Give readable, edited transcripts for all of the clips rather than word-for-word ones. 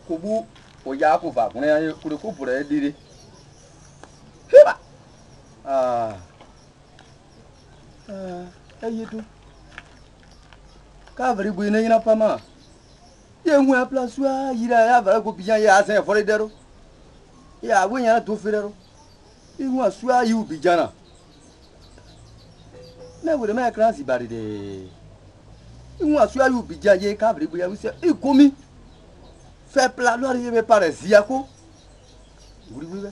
Kubu oya ko va kun ya kure ko pure dire heba ayetu ka vri bu ina ina pama ye nwe a place wa yira ya vra ko bijan ya sen fore dero ya bu nya to ferero iwu asua yu bijana na wure ma class bari de iwu asua yu bijan ye ka vri bu ya wi se ikomi fait plat lori ye me pare ziako wuri wuri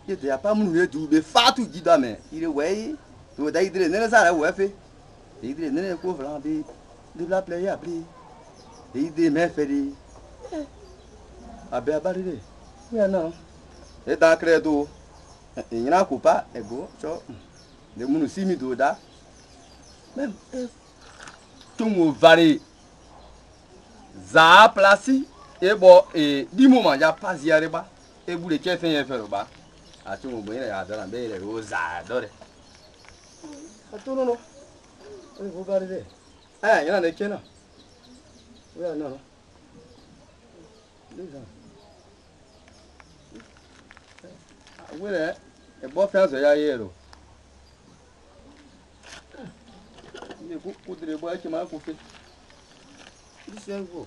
ye te apa munu ye du be fatu gida me ire we to da idire nene sara we fe idire nene ko fran be de la play apri idire me fe di abe abari de ya na e da credo ina ko pa ego so de munu simi do da même tungo vari za plasi ebo di moment ya pas yare ba e bule che fen ye fero ba ati mo bo ina ya dara be le o za dore atono no e go bari de ina ne kena we na no leza we le e bo fe so ya yero ni ku dire bo ake ma ku fe disengo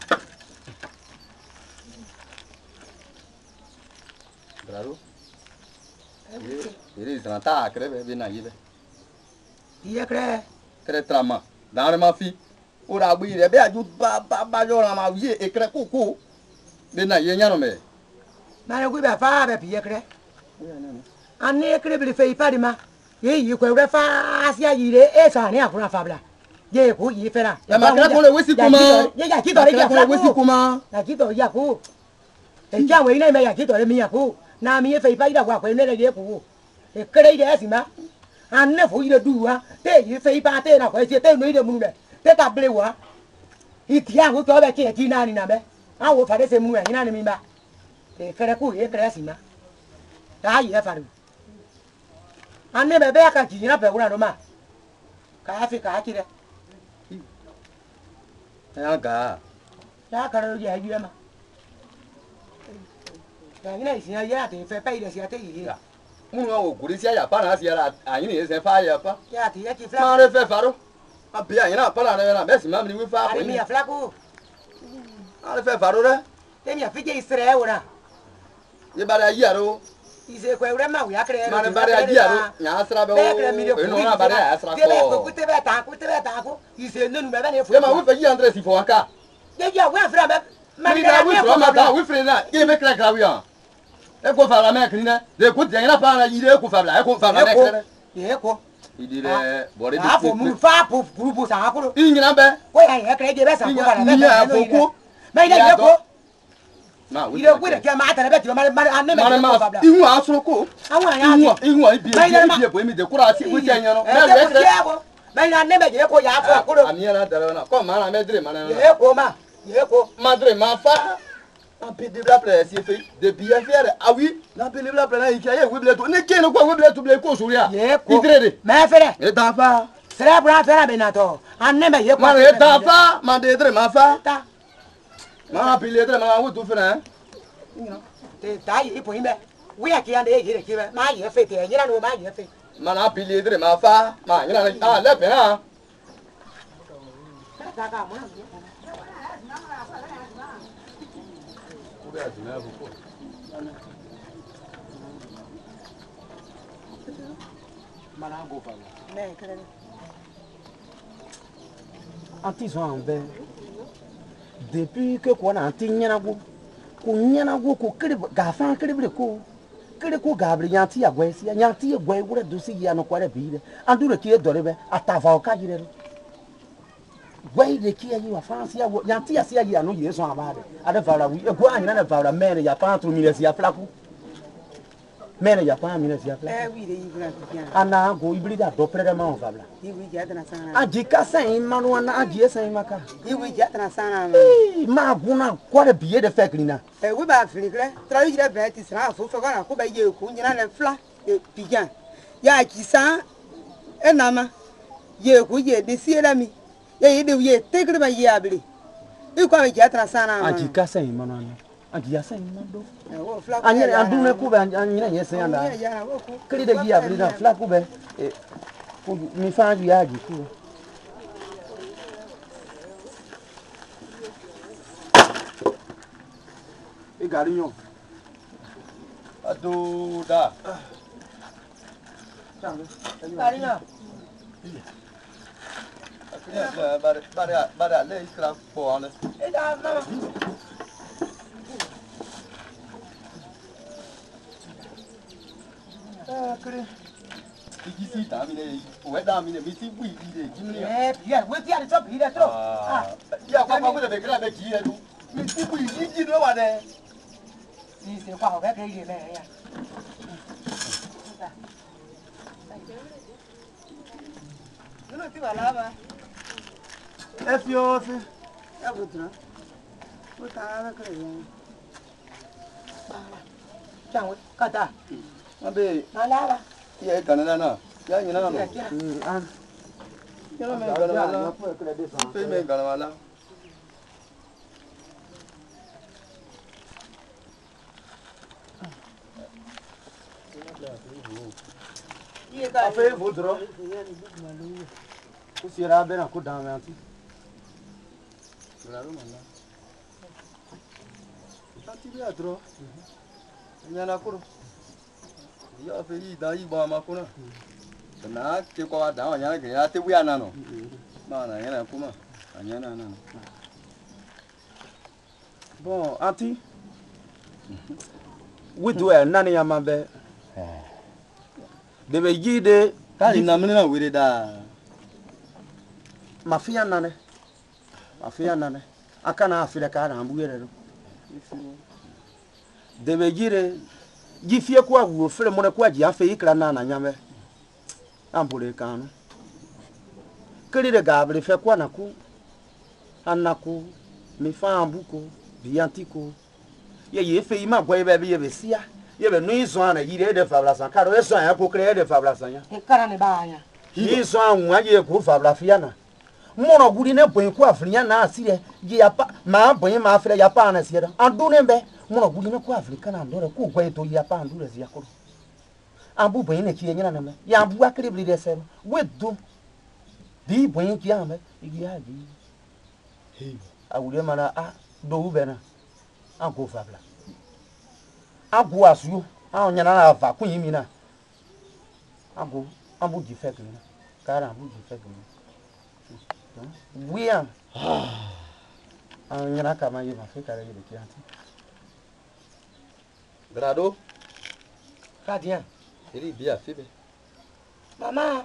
bravo il est trenta creve bina yibe dia cre cre trama dans ma fille ora bu ire be aju ba yo na ma wi e cre koko bina ye nya no me na le ku be fa be pie cre ane cre be fe ipa di ma ye yi ko re fa sia yire e sa ni afura fa bla ye ku yi fe na ya ma cre ko le wesi kuma ye ya ki do re ya ko le wesi kuma ya ki do ya ku e ja we na me ya ki do re mi ya ku na mi ye fe ipa ida kwa ko ne le ye ku e cre ide si ma ane fo ide duwa te yi fe ipa te na ko se te no ide munu le te ka ble wa itia ko to be ke ti na ni na be a wo fa de se munu ina ni mi ba e cre ku ye cre si ma ta yi e fa ru ane be be ka ji na be wura no ma ka fi ka ki de ya ga ya ka ro ya yi ma ya ina isi ya te fe pe ide si ate yi munu wa oguri si ya pa na si ya ayin ni se fa ya pa ya ti ya ki fla ma re fe faro abi ayin na pa na re na be si ma mi wi fa ari mi ya fla ku a re fe faro re te mi ya fi je isre wura ye ba da yi aro ise ko ure ma wi akre ma ne ba da yi aro nya asra be o e no na ba da asra ko ku te be ta ku ise nenu be na fu ye ma wi fe yi andre si fo aka ye ya we fra be ma mi da wi fro ma da wi fre na ye be kra kra wi an e ko fa la me kri na de ku de na pa na yi de ku fa la e ko fa la me kre ye ko idire bore a fo mu fa po grupo sa akuro ingina be ko ya ye kre je be sa ko ba na be ya fo ko ma ide ye ko na wi ide ku de ke ma ta be ti ma ane me ko fa bla ihu asro ko awon ya ihu ibi bo mi de kura si wo je yan no me ye kre ma ina ane me je ko ya fo akuro ami na dara na ko ma na me dire ma na ye ko ma dire ma fa en pede bla ple si fe de bien faire ah oui na pede bla ple na iki ye we ble to ne ke no ko we ble to ble ko suri a idire de me fere e da fa sere bra fere be na to ane me ye ko ma e da fa ma de dire ma fa ta ma pile dire ma wo to fere te ta yi po imbe we ya ki ande ye de ki be ma ye fe te nyira no ma ye fe ma na pile dire ma fa ma nyina na le pe ha ta ka mo anti so an be depuis que ko na anti nyana go ko kire ga fa kire ko gabri nyanti ya gwe si nyanti ya gwe wure do si ya no kware bi de andu le ki dore be atava o ka jire gwe de ki ya wa fa si ya nyanti ya si ya no ye so abade ade fara wi e ko anyina na fara mere ya pa 3 minutes ya flaku mere ya pa minutes ya flaku wi de yi bra ki ana go ibri da do prede ma on fabla yi wi ja tana sana aji ka sen manu na aji sen maka yi wi ja tana sana ma guna kware biye de fekri na wi ba fili kre tra yi de be ti sra fo fo na ko ba ye ku nyina na fla pijan ya ki sa enama ye ku ye de si era mi ye de ye tegre ma ye abli I ko me jatra sana Anti kasa imano. Anti yasa imano. wo fla Anyere andune kube anyere yese anda. Kiri de gi abli na fla kube. Mi fa ju ya ji ku. E garinho. Ado da. Garinho. Bara le iskra po ane. E da mama. Kere. Igi si ta mi ne, we da mi ne mi ti bui di de, gimni. Pia, we pia de top hide tro. Ya kwa kwa de kra be ji edu. Mi ti bui di ji no wa de. Ni se kwa ho be ke me ya. No ti va lava. E fiofe. Ya butra. O ta na kre ya. Chang we kata. Abe, Na lava. ye kanana na. Ya nyina na no. An. Ya me kanana na. Pe me kanana na. Ye ka Ape vodro. Ku sira be na ku dan anti. Claro, manda. Tanti be adro. Nyana kuro. Ya fe yi da yi ba ma kuna. Na ke kwa da wa nyana ke ya te buya na no. Ma na nyana kuma. Anyana na no. Bon, anti. We do a nani yamabe. De be yide Kali na mene na wele da. mafia nane. Mafia nane. Akana afire ka na mbuyere no. De be yire gifie kwa wo fere mo ne kwa ji afe ikra na na nyame. Ambule kanu. Kiri de gabre fe kwa na ku. Anaku mi fa ambuko biantiko. Ye fe ima gwa be be ye be sia. Ye be no iso ana yire de fabla san karo eso an ko kre de fabla san ya. e kara ne ba anya. Iso an wa ye ko fabla fiana. Mono guri ne boyin ko afrinya na asire ye ya pa ma boyin ma afre ya pa na sire. Andu ne be mono guri ne ko afrika na ndore ko gwa to ya pa andu re ya ko. Ambu boyin ne ki nyina na me. Ya ambu akre bli de se. We do. Bi boyin ki ame igi ya bi. Hey. Awure mana a do be na. An ko fabla. Agu asu a nyana na va kun yimi na agu ambu di fek ni kara ambu di fek ni we am nyana kama yi ma fe kara yi de kianti Grado. Kadia. Eri bia febe. Mama.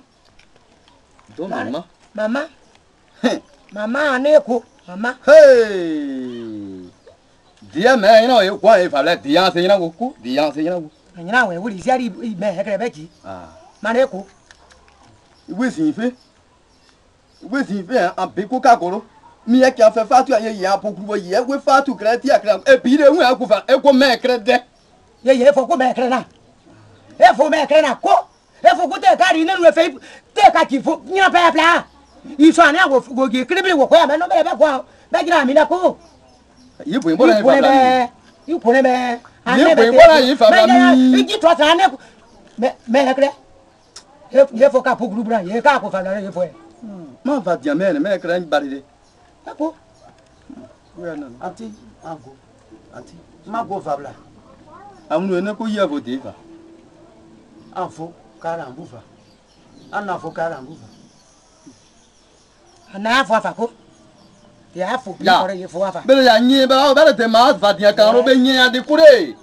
Do mama. Mama. Mama ne ko. Mama. Hey. Dia me ina e kwa e fabla dia se ina ku. Dia se ina ku. Anyina we wuri siari me hekre beji. Ma ne ko. Iwe sin fe. Iwe sin fe an be ko ka goro. Mi e ki afa fatu aye ya pokuru ye we fatu kreti akra. E bi de hu akufa e ko me krede. Ye fo ko me hekre na. E fo me hekre na ko. E fo ko te ka ri nenu e fe te ka ki fo nyina pa pla. Iso ani ago go gi kribiri wo ko ya me no be ko. Be gira mi na ko. Yi bo bo na e fabla. You put him there. Ye bo bo na yi fabla mi. You get what I never. Me hekre. Ye fo ka pokuru bra ye ka ko fabla ye fo. Ma va dia me kra ni bari de. Ko. We na. anti agu anti ma go fabla Amunu ene ko yi avo de fa. anfo kara ambu fa anafo kara ambu fa Na fo afa ko. Ya fo bi ko ye fo afa. Bele ya nyi ba o bele te ma va dia kan ro be nyi ade kure.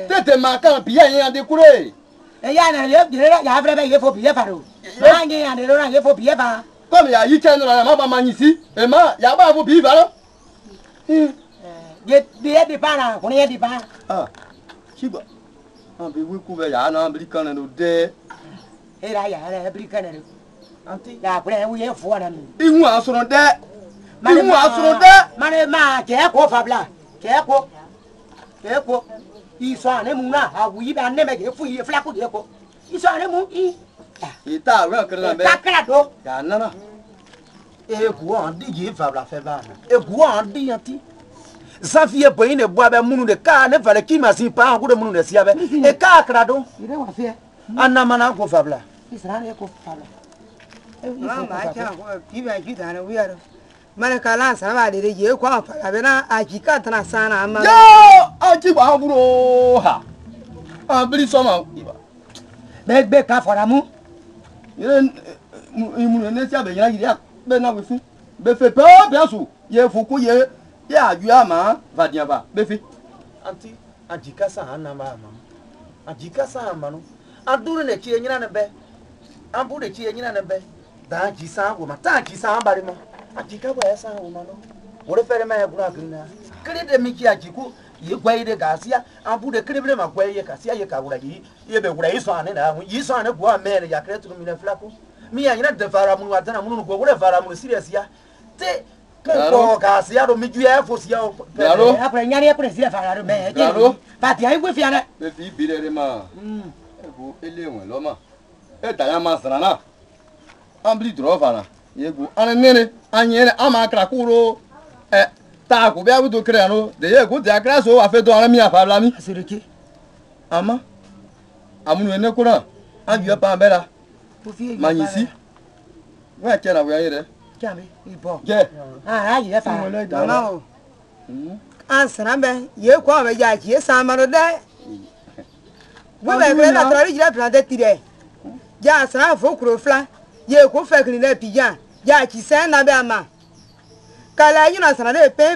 Tete ma kan bi ya nyi ade kure. E ya na ye dire ya afre be ye fo bi ye fa ro. Ma nyi ya de ro na ye fo bi ye fa. Comme ya yi chen na ma ba ma nyi si. E ma ya ba vo bi ba lo. Ye de pa na ko ye di pa. Ah. Chiba. An bi wi ku be ya na bi kan na do de. E ra ya na bi kan na. anti Ya ko ye ye fo na mi. Ihu asoro de. Ihu asoro de. Mane ma ke ko fabla. Ke ko. Ke ko. Iso ane mu na awu ba ne me ke fu ye fla ko ye ko. Iso ane mu i. Ita we kra na be. Takra do. Ya na na. e ku an di je fabla fe ba na e ku an di yanti Zafie boyin de boabe munu de ka ne fale ki masin pa ku de munu de siabe e ka krado ire wa fie anamana ko fabla israel ko fabla ma cha ko ki ba ki ta na wi aro mane kala sa ba de je ko fa la bena a ki ka tana sana ma yo aji wa buro ha abiri so ma be ka fora mu ire imu ne ti abe yan ire be na we fun be fe pe be so ye fuku ye aju ama vadiaba be fi anti ajika sa anama mama ajika sa manu aduru ne chi enyina ne be ambu de chi enyina ne be da ji sa wo ma ta ji sa bari mo ajika ba sa wo ma no wore fere ma ya gura grina kire de mi ki ajiku ye gwai de gasia ambu de kire ble ma gwai ye kasia ye ka wura yi ye be wura yi so ane na yi so ane go amere ya kire tu mi ne flako mi ya nyina de fara mu wadana mu go wore fara mu serious ya te ko gasia do mi ju e fo sia claro après nyari après sira fara do me claro pati ai gwe fiana be fi bire ma ego ele won lo ma e ta ya ma sana ambli dro fana yego anene anyere ama kra kuro ta ko be abudo kre no de yego de akra so wa fe do ara mi afabla mi asiriki ama amunu ene kura aju pa bela ko fie manyisi wa kera wa yere chame ibo je ayi fa mama o an sana be ye ko be ja ki sa ma do de wo be be na tra ri jira plan de tire ja sana fo kuro fla ye ko fe kini na pijan ja ki sen na be ama kala yin na sana de pe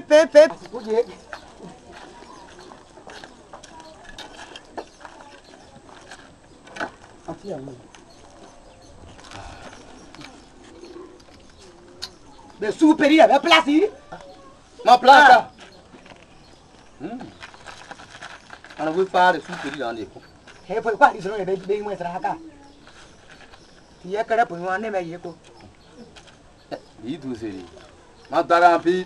be superior be place ma plata ana we fare su per ande ko he poi qua di sono be mo tra ka ti e kare poi wane me ye ko yi du seri ma dara pi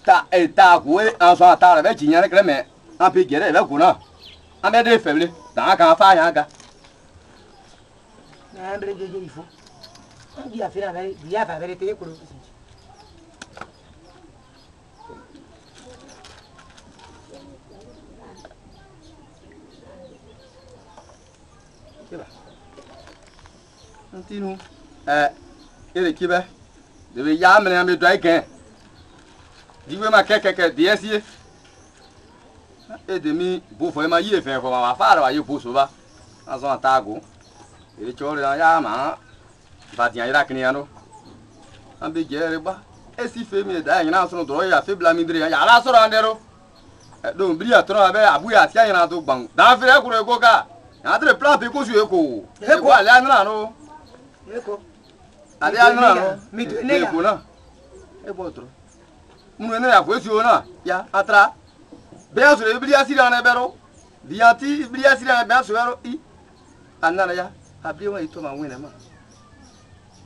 ta ko an so ata re be jinya re me an pi gere be kuna an be de feble ta ka fa ya ga na andre je ifo dia fina be dia fa be te ko Antinu ele kibe de be ya mele am do iken diwe ma kekeke diesie e de mi bo fo ma yi fe fo ma fa ra wa yi bo so ba aso atago ele chore ya ma ba dia ira kini ano am be gere ba e si fe mi da yin aso do ya fe bla mi dire ya la so ro andero do bri atro abe abu ya tia yin ado gban da fe e kuro ego ka ya de plan pe ko su eko eko ale anu no eko ade anu no mi eko na e bo tro munu ne ya fo si o na ya atra be aso le bri asira na bero biati bri asira na be aso bero I anana ya abri wa ito ma wena ma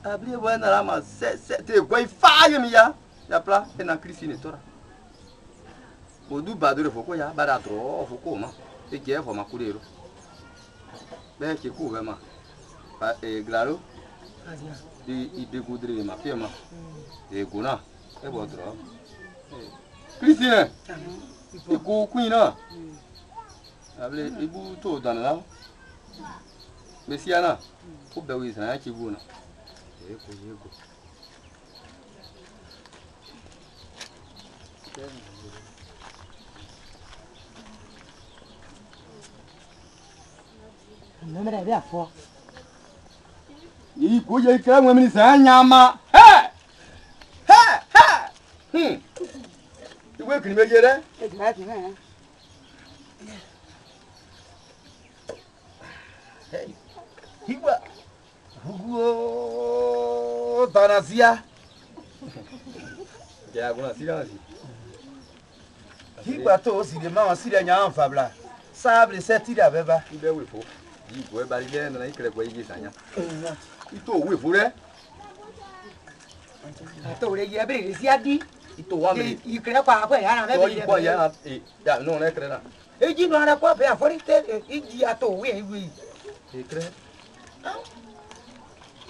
abri wa na ma se te goi fa ye mi ya pla e na Christine tora odu badure foko ya bara tro foko ma e je fo ma kurero be ke ku be ma e glaro di de gudre ma pe ma e guna e bo tro Christine e ko kuina able ibu to danala Mesiana, o bel Israel que guna. Ego. não me deve a fo E coisa que é uma menina nyama. E o que me gera? Hiwa. Hugo Tanasia. Ya alguna silêncio. Hiwa to si de ma si de nya fabla sabre setira beba Ibe we fo. Yi go e bari le na ikre go yi sanya. Ito we fo re. to le ye be si adi Ito wa me. i kre kwa kwa ya na To be yi kwa ya na ya no na ikre na. e ji no na kwa be a fori te i ji ato we we Ikre.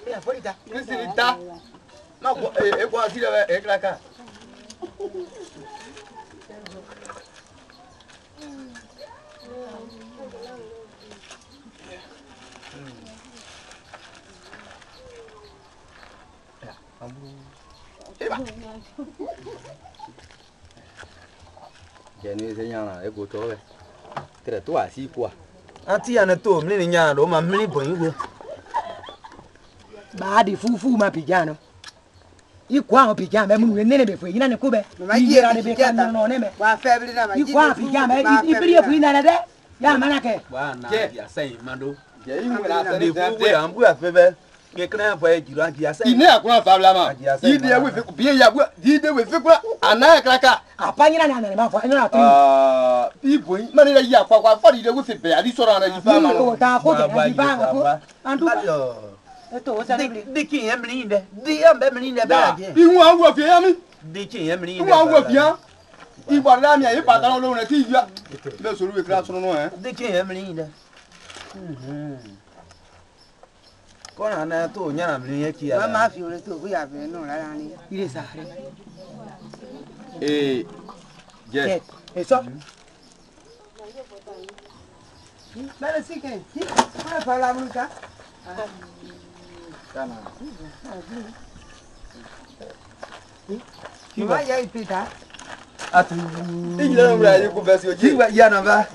be a fori ta Christine ta. Ma e kwa ti le e kraka. Eba. Jeni se nyana e go to be. Tere to asi kwa. Ati ya na to mni nya do ma mni bon igwe. Ba di fufu ma pijano. Ikwa o pijano be munu nene be fu yina ne ko be. Ira ne be kan no ne me. Wa febri na ma Ikwa pijano ibiri fu yina ne de. Ya manake. Wa na ya sai mando. Je iwe na se De ni fu ya mbu afebe. Ke kana fa ejiro anti ya sai. Ine akuna fabla ma. Ide we fi bi ya bu. Ide we fi kwa ana kraka. Apanyina na na ma fu ina to. Ibo mani la ya kwa for ide we fi be adi so ra na jifa ma Ko no. ta ko de ba ko. Andu. Eto o sa ne. Dikin ya mni de. Di ya be mni de ba je. Ihu awu fi ya mi. Dikin ya mni de. Ihu awu fi ya. Ibo la mi e pataro lo na ti ya. Le so ru we kra so no eh. Dikin ya mni de. Kona na to nya na mni yeki ya. Wa ma fi ore to bu ya be no la ni. Ire sa re. Je. Eso. Bale sike. Wa fa la mu ka. Kana. Wa ya ipita. Atu. Ijile mra ye ko be si oji. Iwa ya na ba.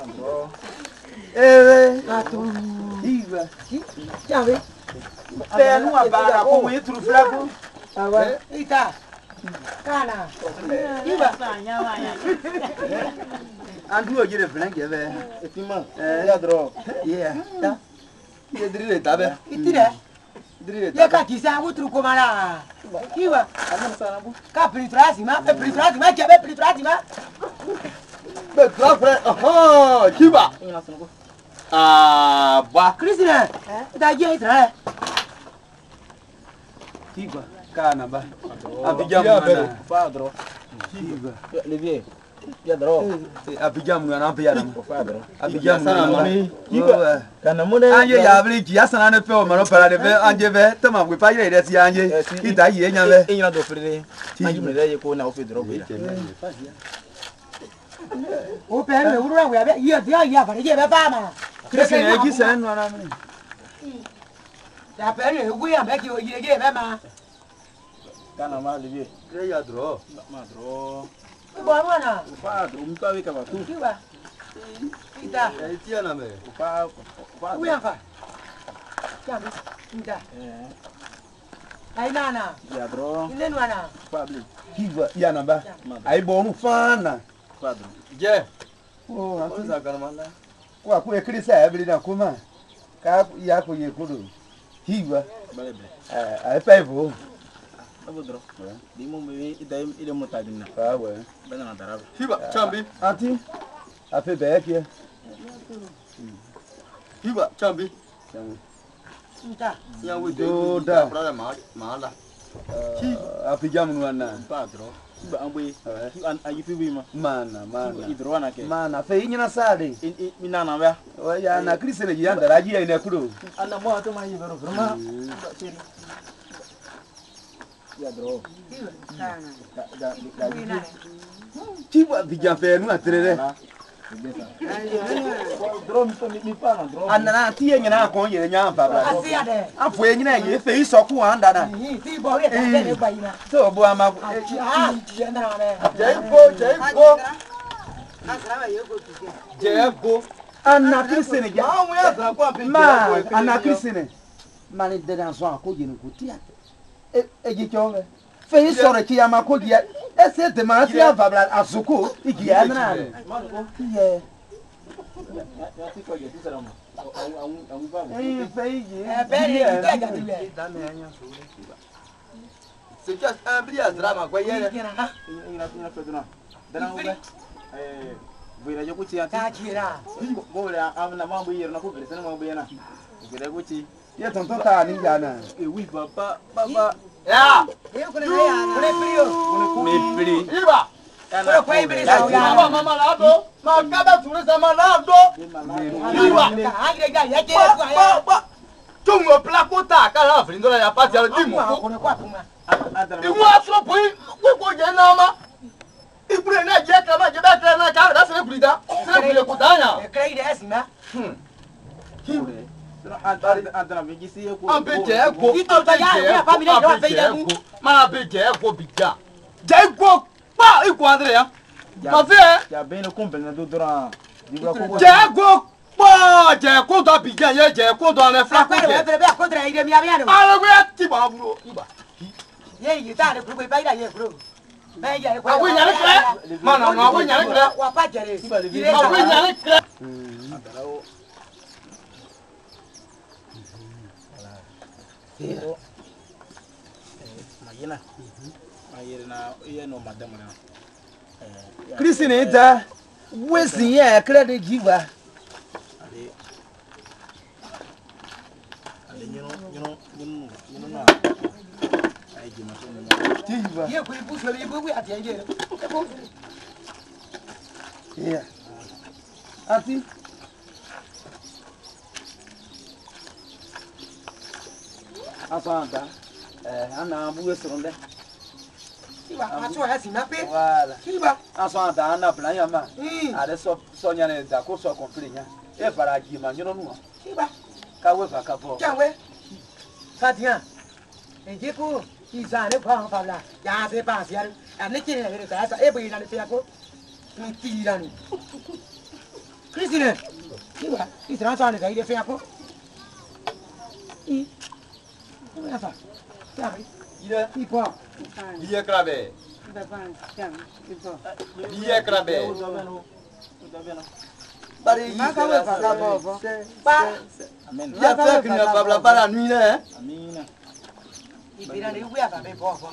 Atu. Iwa. Ya ve. Penu abara ko we tru flago. Awa. Ita. Kana. Iba. Andu oji de flank ye be. Etima. Ya dro. Yeah. Ye dire ta be. Itire. Dire Ye ka kisa wutru ko mara. Iwa. Ka pritrasi ma ke be pritrasi ma. Be gra fre. Aha, kiba. Ba. Christina. Da je itra. Kiba. Kana ba. Abijam mana. Padro. Kiba. Levier. Ya dro. Abijam na be ya na. Padro. Abijam sana mami. Kiba. Kana mune. Anje ya bri ji asana ne pe o maro para de be anje be tama gbe pa ire de ti anje. Ita yi enya be. Enya do frere. Anju mele ye ko na o fe dro be. O pe me wuru wa be ye dia ya fa je be ba ma. Christina e ki sen no na mune. Ya pe ne wu ya be ki o ye ge be ma. Kana ma Levier. Re ya dro. Ma dro. Ibo amana. Padro, mtu we kama tu. Iwa. Ita. E ti na me. Wu ya fa. Ya be. Ita. Ai nana. Ya dro. Ile nwana. Pablo. Kiba ya na ba. Ai bo nu fana. Padro. Je. Oh, Atu za kana mala. Kwa ku e krisa e bri na kuma. Ka ya ko ye kudu. Kiba. Balebe. Ai pa ibo. Abo dro. Di mo me ida ile motadina. Fa we. Bana na daraba. Kiba chambi. Ati. Afi be ke. Kiba chambi. Ita. Ya we do da. Brother ma la. Abijam nu na. Padro. Ba ambe. Ayi fi bi ma. Mana. Idro na ke. Mana fe nyina sade. Mina na ba. O ya na Christina ji anda raji ya ina kudo. Ana mo to ma yi bero vraiment. Ya dro. Kana. Kiba bijam fe nu atrere. Dro mi pa na dro. Anana ti nyina kon ye nya fa bra. Asi ya de. Afo nyina ye fe isoku anda da. Ti bo re ta de gba ina. So bo ama. Ah, je ndara me. Jeigo. Asra ba ye ko tu. Jeigo. Ana Christina ja. Ah, mu ya sra ko pe. Ma ana Christina. Mani de dan so akoje ni kutia. Eji chonge. Fe isore ki ama koje. Ese de ma ti ava bra azuko igi ya na. Ye. Ya ti ko ye ti sara mo. Fe igi. Be re ti ga ti le. C'est juste un bri drama kwa yele. Ina fedona. Dana ube. Vira yo kuchi ati. Ta kira. Go le amna mambo yero na ko gele sana mambo yana. Vira kuchi. Ye tonto ta ni jana. Oui papa. Ya. Ye ko na ya na. Ore frio. Me pri. Iba. Ore kwa ibiri sa ya. Mama malado. Ma kaba tule sa malado. Iwa. Agre ga ye ke ku aya. Tungo plakota kala frindo ya pati ya dimu. Ore kwa kuma. Iwa so boy, we go je na ma. Ibure na je ka ma je ba tra na ka da se kulida. Se kule ko danya. E krei de asima. Antara me gisi e ko. Ambe je ko. Ito ba ya ya family do fe ya ku. Ma be je ko biga. Je ko pa iko andre ya. Ma fe. Ya bem no compre na do dora. Je ko pa je ko do biga ye je ko do na fla ko. Akwere we be akodra ide mi abia no. Ala ko ya ti ba buro. Iba. Ye yi ta de group ba ida ye bro. Ba ya ko. Awe nyare kre. Mana no awe nyare kre. Wa pa jere. Awe nyare kre. Christine ita wesi ya credit giver. Ye ku ibu so ibu wi ati enje. Yeah. Ati Asanta ana buwe sonde. Kiba ato ya sima pe. Wala. Kiba. Asanta ana plan ya ma. Ade so nyane da ko so complete nya. E fara gi ma nyono nu. Kiba. Ka we fa ka po. Janwe. Fatia. Enje ko izane kwa fala. Ya se pa sia. Ane kire ne ka sa e bo ina ne fe ko. Ni ti ira ni. Christine. Kiba. Isra sa ne ka ide fe ko. Apa? Sabe? Ire. Ipo. Iye krabe. Iye krabe. Bari Maka we fa ka bobo. Pa. Amen. ya fe kina babla bara nuit né. Amina. Ibira ni wi aba be bobo.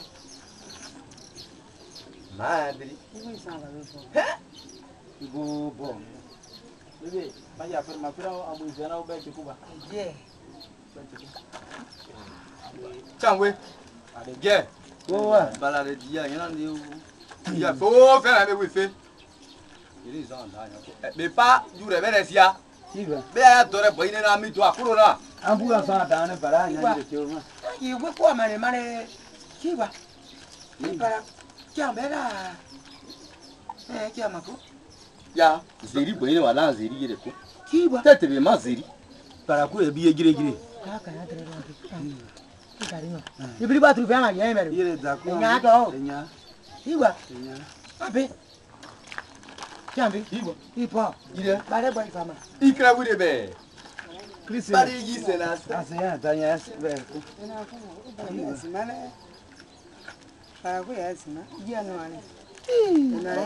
Madri. Igo bon. Bebe, vaya fer ma fira amu zana ube kuba. Je. Changwe. Ge. Boa. Bala de dia yana ni o. Ya fo fe na me we fe. Iri zan da ya. Me pa jure be resia. Siba. Be ya dore boy ni na mi to akuro na. Ambu la sa da ne para nya de choma. Yi wi ko mane kiba. Ibara. Kiambera. Kiama ko. Ya, zeri boy ni wala zeri yede ko. Kiba. Tete be ma zeri. Para ku e biye gire gire. Aka ya dere na. Ikari no. Ibiri ba tru fe ma ye mere. Yere da ku. Enya to. Enya. Iwa. Enya. Abe. Kiambi. Ibo. Ipo. Ire. Bare boy fama. Ikra wi de be. Christine. Bari yi se na. Asa da nya be ku.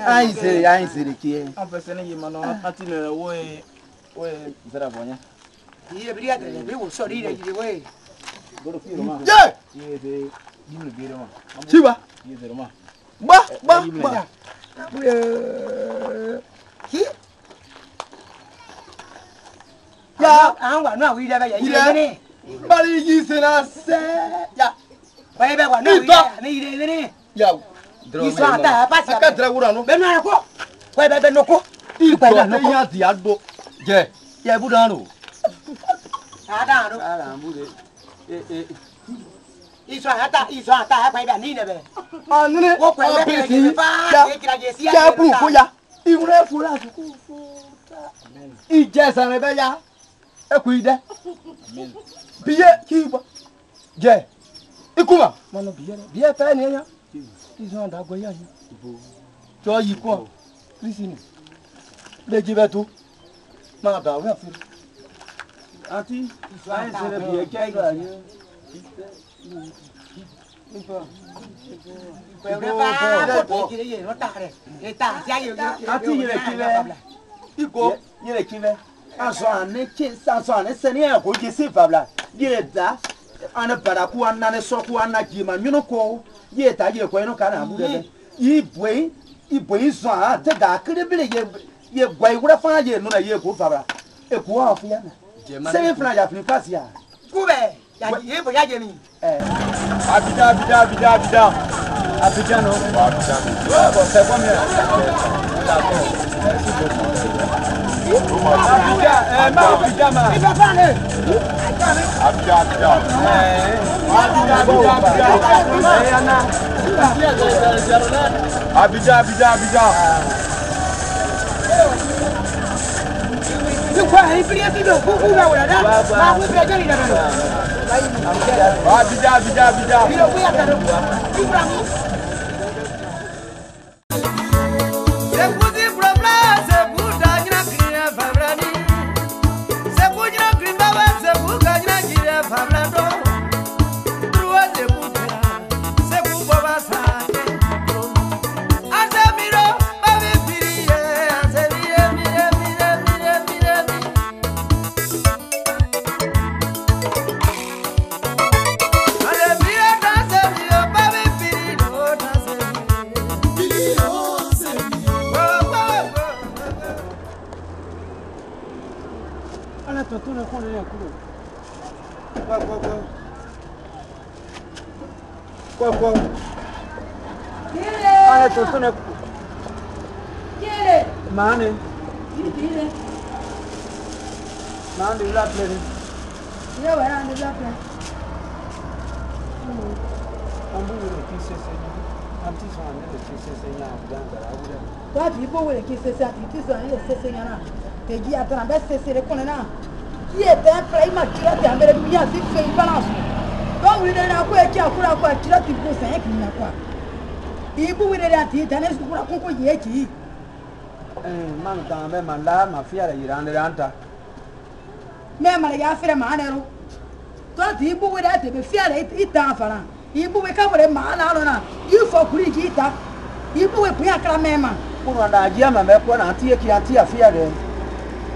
Ai se ki. Afese ne yima no ati ne we zera bonya. Yi biri adere be wo so ri re yi we. Goro fi roma. Ye! Ye de yimle bi roma. Chiba. Ye de roma. Ba. Ki. Ya. An wa no awi re be ye Ire. ni. Bari yi se na se. Ya. Wa be wa no awi re ni ire ni. Ya. Iso ata pa si. Aka dra wura no. Be no ara ko. Wa be no ko. Ipa na ya ti ado. Je. Ya bu dan no. Ada ro. Ala ambu de. Iso ata pa be ni ne be. Anne. Wo ko be be ni fa. Ya. Ye kira je si ya. Ya bu ko ya. Iwure fura su ku. Ije san be ya. E ku ide. Amen. Biye kiba. Je. Ikuma. Mano biye. Biye ta ni ya. Iso anda go ya ni. Jo yi ko. Christine. Le jibe tu. Ma ba we fi. Ati Iso ai se ata. biye kai ga ni. Pe re ba ko ti ye no ta re. E ta si ayo. Ati yere kile. Iko. Yere kile. Aso ane che aso ane se ni e ko je se fabla. Yere da ane para ku anane so ku anaji ma nyuno ko. Ye ta ye ko no kana ambu de. Ibwe so a te da kire bile ye gwai wura fa ye no na ye ko fabla. E ko afu ya na. Se fna ya fni pass ya. Kube. Ya ye bo ya je mi. Abida. Abidjan no. Abida. Bo se kwa mi. Abidjan. Tu crois, il prie tout le coup, là, là, là, vous prenez les deux. Abidjan. Quoi? Allez, tonton. Tiens-les. Mane, Tiens-les. il a pleuré. Il y a un de la place. On peut le kisser, un petit son, le kisser, Toi, tu peux le kisser, tu dis, c'est Seigneur. Tu dis, attends, c'est le colonel. Qui est un plat, il m'a tiré, tu as mis à faire une balance. Donc, vous avez un peu qui a pour la quoi, tu l'as tu peux faire quoi. Il faut vous aider, tu as un pour la concoyer qui. Man, quand même, ma fille, elle est rentrée. Même les gars, fait manero. Toi, tu peux vous aider, mais fier est un enfant. Il faut que vous les manarona. Il faut que vous dites, il faut que vous ayez même. Pour on a dit à ma mère, pour un tir qui a tiré à fier.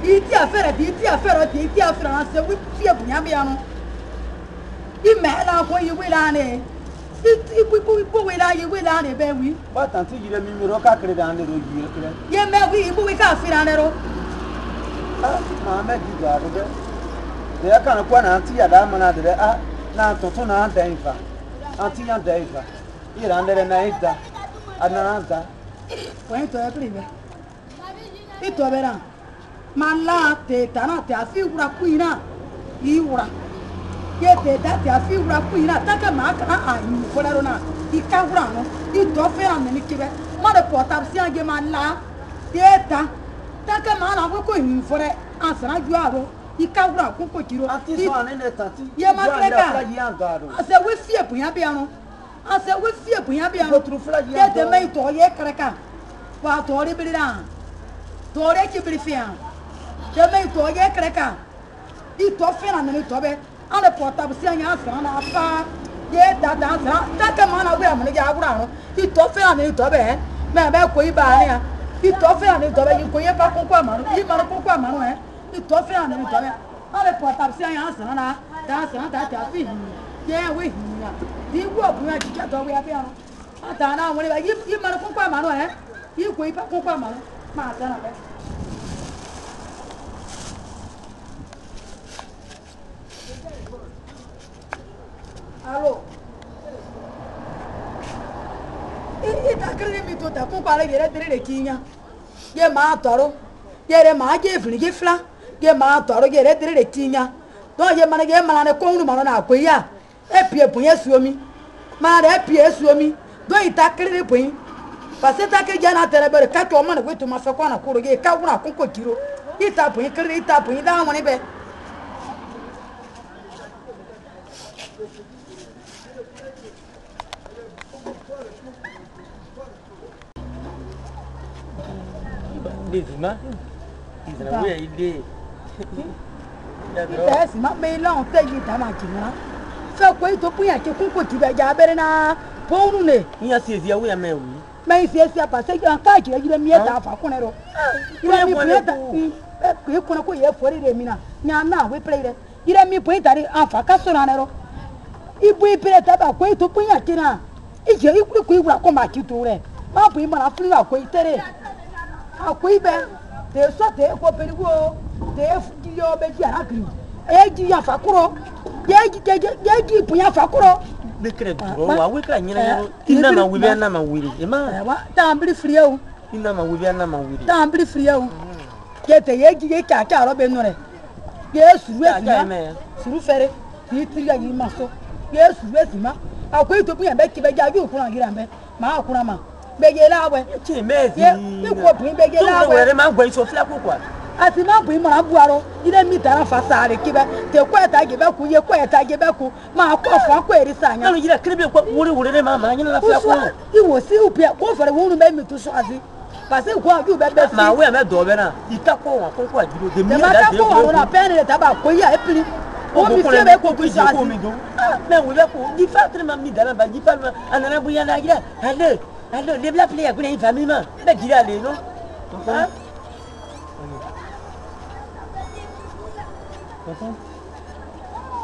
Il t'y a fait, c'est oui, fier pour bien. Il met là pour y aller. Il will aller, ben oui. Pas tant qu'il est mis au cas dans les rues. Il met oui, il pouvait faire filanero. Ma mère dit garde. Il y a quand on a un tir à la manade, ah, non, tonton a un daïfa. Anti-un daïfa. Il rendait la naïta. Ananza. Oui, tu es privé. Et toi, verras. Mala, t'es tana, t'es à fille ou la couina. Il ou la. T'es à fille ou la couina. Tant que ma cara, il faut la rona. Il cavrano. Il doit faire un minique. Moi, le portable, si un gamin là. T'es tant que ma n'a pas une forêt. En sera du aro. Il cavra, coucou, tiro. Anti-son, elle est tanti. Il y a ma frère. C'est oui, fier pour un piano. C'est oui, fier pour un piano. Il y a des mains, toi, y est, craquant. Pas toi, les brillants. Toi, les qui brillent. Je mets toi, y est, craquant. Il t'a fait un minute, toi, en le portable, si un an, on a pas. Y est, dans tant que mon avis, mon gars, il t'a fait un minute, toi, mais ben, quoi, il va. Il t'a fait un minute, toi, il ne connaît pas pourquoi, il m'a pourquoi, man, il t'a fait un minute, toi, en le portable, si un an, on a. Dans ta fille. Yeah, oui, il voit pour un petit gâteau, oui, bien. Attends, on va y il m'a pourquoi, man, il ne connaît pas pourquoi, man. Allô? Il t'a créé mes tout à pour parler de l'équinia. Il est ma toro. Il est ma guéfli, fla. Il est ma toro, il est de l'équinia. Donc, il y a un man à con, man à Koya. Et puis, il y a Suomi. Man, et puis, Suomi. Donc, il t'a créé les points. Parce que t'as que Yana Terre, 4 hommes avec tout ma façon à courir, Kawuna, Coco Kiro. Il t'a pris, il t'a pris dans mon ébé. Yes, not me long, take it, Tamaki. So, wait to put a Kuku to the Jaberna, Pone. Yes, yes, we are married. May see a passage and catch you, you may have a conero. You let me put you couldn't put for it, Mina. Now, we played it. You let me put that in Alpha Casonero. If we pay a tap, wait to put a dinner. It's your equal will come back to it. My people are flew up, wait there. How quick, they saw there for Peru. They have your baby happy. Egi ya fakuro. Yegi punya fakuro. Bekre bro, we can ina na we na ma wiri. Ema. Tambli free o. Ina ma we na ma wiri. Tambli free o. Get a ye caca, Robin. Yes, Suru Ferry, you 3 years muscle. Yes, Resima. I'll go to be a Becky Bajagu for a girambe. Ma Kurama. Begelawe. You could bring Begelawe. Where am I going to flap? As in up with my buaro, you didn't meet a facade, Kiba, the quiet I give up, you quiet I give up, my cough, query sign. No, you can't be what would remember. You will see who pay for the woman made me to Swazi. But then, what you better my way, my daughter, you tap on what you do. The matter on a penny at about Koya, oh, we feel like what we saw me do. No, we have the factory, Mammy, but you found another way. Hello, hello, live la play a good family man. Let you know.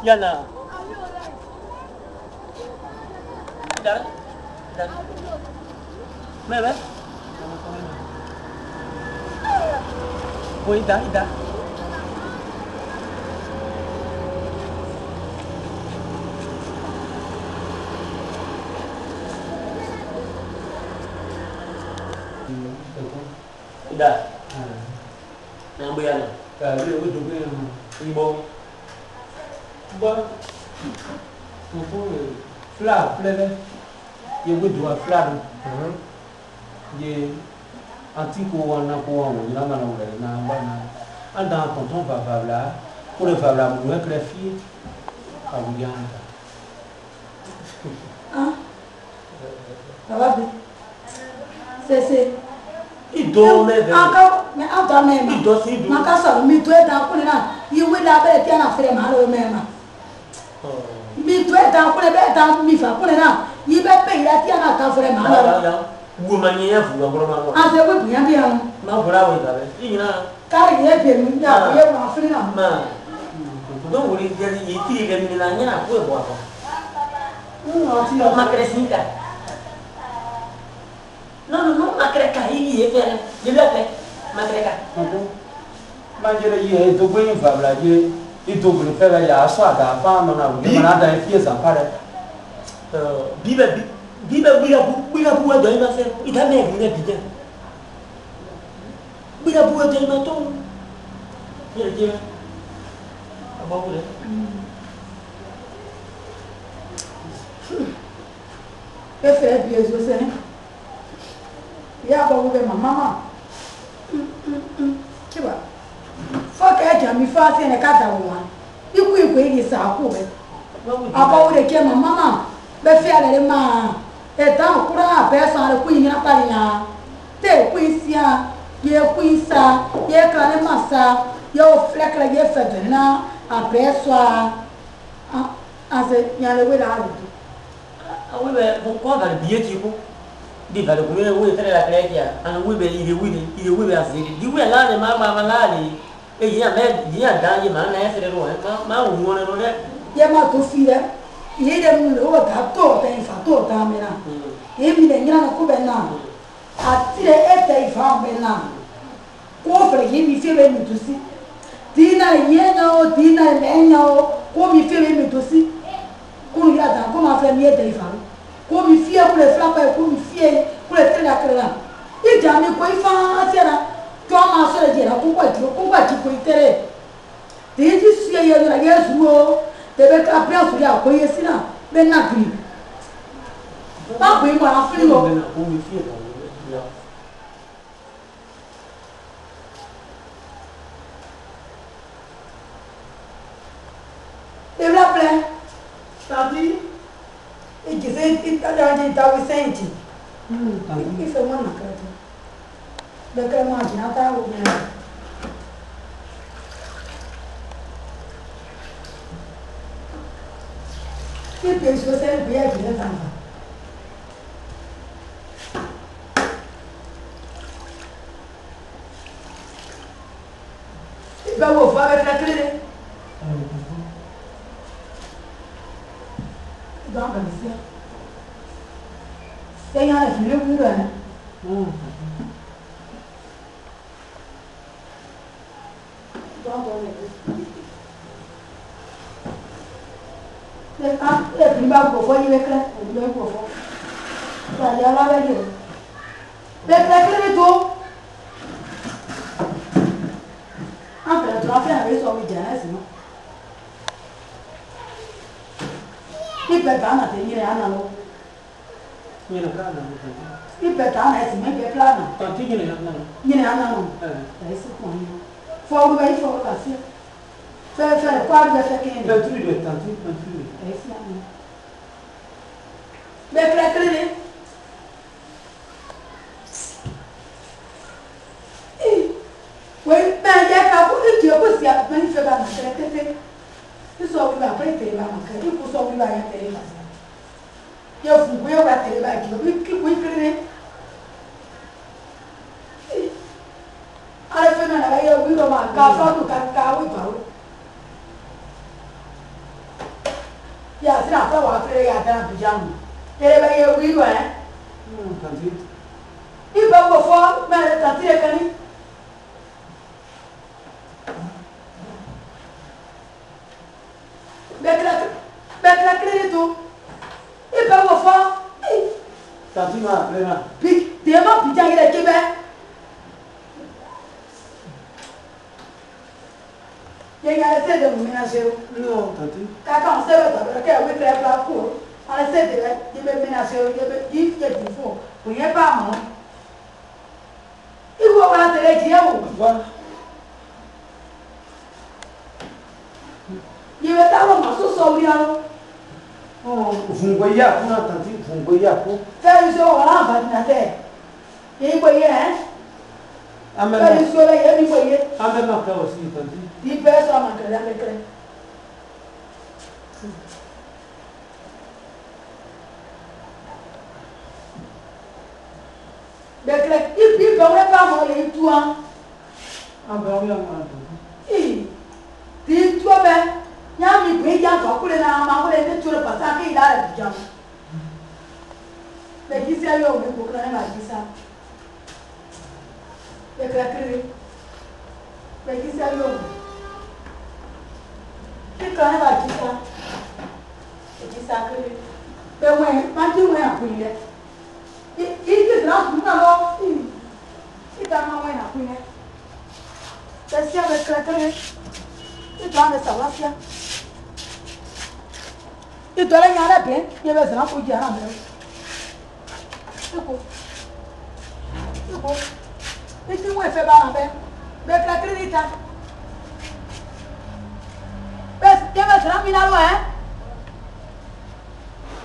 Yana. Dah. Mana? Boleh dah. Dah. Yang bayar. Kalau dia juga ibu. Bon, flat, you would do a flat. Ye, antico one, and dans ton papa, pour le faire la mouille, que la fille, à vous dire. Ah, ça va bien. C'est. Il dort, mais en même, il dort, il dort. Ma casse, mais tu es dans le là, il will la belle tienne à faire mal au même. Mais tu es dans le bête dans mi fa pour là, il va payer la tienne à faire mal. Vous maniez vous, vraiment. Ah, c'est oui, bien bien. Ma bravo, il a. Car il est bien, il y a un frère. Donc, vous dites qu'il y a une année à pouvoir boire. Non, ma crescita. Non, ma creca, il est fait. Je l'ai fait. Ma creca. Manjere ye to gbe fabla ye ito gbe fe ba ya so ada fa ma na we ma na da fi san pare biba bu wa do ma se ida me ni bi je biba bu wa do ma to ye je aba bu le e fe bi ezo se ya ba bu be mama kiba Foka jami fasi ne kata wa. Iku iri sa ku be. Apa wo de ke mama be fi ale ma. E ta kura be sa le ku yin na pari nya. Te ku isia, ye ku isa, ye kale masa, ye o flekla ye fe na après soir. Ase nya le we la ale. Awe be bon ko ga biye ti ko. Di ga ko le we tere la krekia. An we be ide we asiri. Di we la ne mama la ni. E ia dai ma na essere no ma un buono non è ye ma tu file ye de mu lo ga to te fa to ta me na e mi de nyana ko be na atire e te fa be na ko fre ye mi fe be mi tu si tina ye na o tina me na o ko mi fe be mi tu si ko ya da ko ma fe mi e te fa ko mi fie ko le flapa ko mi fie ko le tre la krela e ja mi ko ifa atiara Toma só de lá com itere. Desde se eu era Jesus, teve que abrir o olhar, conheci na bem na gri. Tá bem para frio. Teve lá plé. Sabe? E dizer que tá dando tá Vicente. Isso é uma cara. Dekat macam tahu ni. Kita biasa saya biar kita tambah. Ibu apa betul kiri? Dah habis. Saya yang ada film dulu kan. Le prima go you make le go for. Sa ya la ve yo. Le to. n'en fais avec son métier, sinon. Il peut pas m'atteindre un an. Il peut pas m'atteindre un plan. Il y a un an. Faut le faut passer. Faire quoi de faire qu'il y a un truc de temps. Mais frère, oui, mais il y a pas beaucoup de choses qui a fait dans la tête. Ils sont venus après télé, ils sont venus à la télé. Il y a vous voyez la télé, qui vous créez. À la fin de la vie, il y a un café ou cacao. Il y a un peu de frère, il y a un pyjama. Et il y a un peu de il va vous voir, mais la tante est venue. Bekla crédito. Il va vous voir. Tante m'a appelé là. Puis, demain, puis, il est Québec. Il y a un essai de me ménager. Non, tante. Quand on sait le temps, il y a un plat pour. On essaie de me ménager. Il y a du fond. Vous n'y êtes pas, moi. Il faut voir la télé qui est où. Voilà. Il va t'avoir un morceau sur lui. Vous voyez à quoi, tante? Vous voyez à quoi? Faire une chose, on va en terre. Et vous voyez, hein? Faire une chose, vous voyez. En même temps aussi, tante. Il peut être en manquer avec elle. Il peut pas manger tout. Ah ben oui, Si toi, il y a un peu de temps pour les mamans, pour les tuer parce qu'il a le jam. Mais qui s'est eu au bout pour la ça? Le craquer. Mais qui s'est eu au bout? Qui connaît la ça? Et qui s'est créé? Mais ouais, pas du moins à couiller. Il dit là, tout le monde. Il t'a envoyé à couiller. C'est si avec craquer. Il doit me savoir ça. Il doit aller à la peine. Il va se rendre pour dire à la mère. C'est quoi? C'est quoi? Et si moi je fais pas la peine, mais la crédit. Mais il va se rendre à la hein?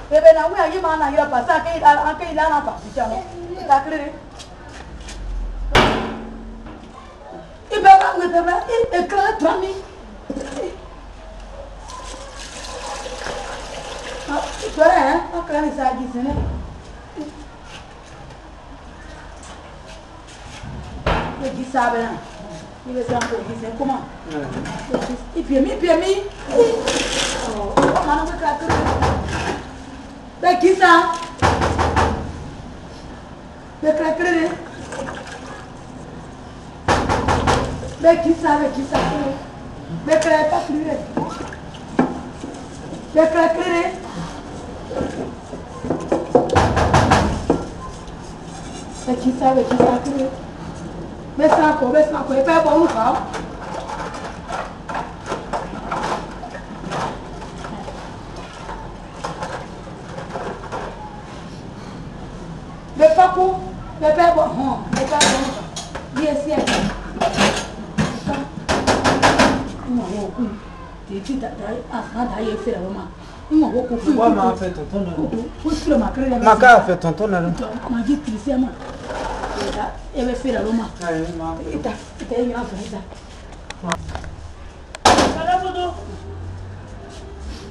Et bien, là, il va aller à passer à qu'il a un partition. Il a crédit. Il va pas me faire il est clair, 3 000. Tu vois, hein? Quand ça dit, c'est il dit ça, il veut s'en faire, c'est comment? Il peut mis. Oh, on a ben, qui ça? Le craquer. Ben, qui ça? Ben, craquer. Ben, craquer. Mais qui ça, mais ça encore, il fait bon ou pas? Mais pas pour, mais pas bon, mais pas bon. Bien sûr. Non, tu as fait la Pourquoi m'a fait tonton? Ma carte fait tonton. Ma vie triste, moi. Elle va faire la Roma. Et t'as eu un peu ça.